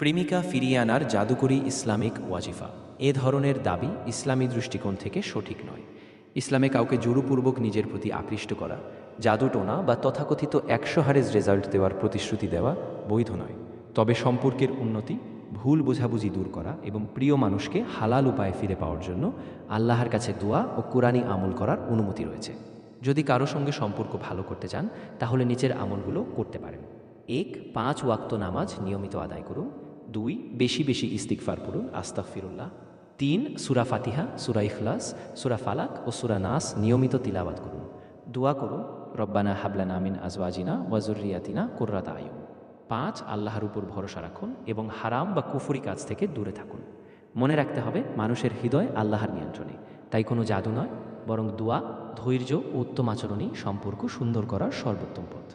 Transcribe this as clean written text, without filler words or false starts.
প্রেমিকা ফিরিয়ে আনার জাদুকরী ইসলামিক ওয়াজিফা। এ ধরনের দাবি ইসলামী দৃষ্টিকোণ থেকে সঠিক নয়। ইসলামে কাউকে জোরপূর্বক নিজের প্রতি আকৃষ্ট করা, জাদুটোনা বা তথাকথিত 100 রেজাল্ট দেওয়ার প্রতিশ্রুতি দেওয়া বৈধ নয়। তবে সম্পর্কের উন্নতি, ভুল বোঝাবুঝি দূর করা এবং প্রিয় মানুষকে হালাল উপায়ে ফিরে পাওয়ার জন্য আল্লাহর কাছে দোয়া ও কোরআনী আমল করার অনুমতি রয়েছে। যদি কারো সঙ্গে সম্পর্ক ভালো করতে চান তাহলে নিচের আমলগুলো করতে পারেন। ১. 5 ওয়াক্ত নামাজ নিয়মিত আদায় করুন। ২. বেশি বেশি ইস্তিগফার পড়ুন, আস্তাগফিরুল্লাহ। ৩. সূরা ফাতিহা, সূরা ইখলাস, সূরা ফালাক ও সূরা নাস নিয়মিত তিলাওয়াত করুন। দোয়া করুন, রব্বানা হাবলানা মিন আজওয়াজিনা ওয়া যুররিয়াতিনা কুররাতা আয়ুন। ৫. আল্লাহর উপর ভরসা রাখুন এবং হারাম বা কুফরি কাজ থেকে দূরে থাকুন। মনে রাখতে হবে, মানুষের হৃদয় আল্লাহর নিয়ন্ত্রণে, তাই কোনো জাদু নয়, বরং দোয়া, ধৈর্য ও উত্তম আচরণই সম্পর্ক সুন্দর করার সর্বোত্তম পথ।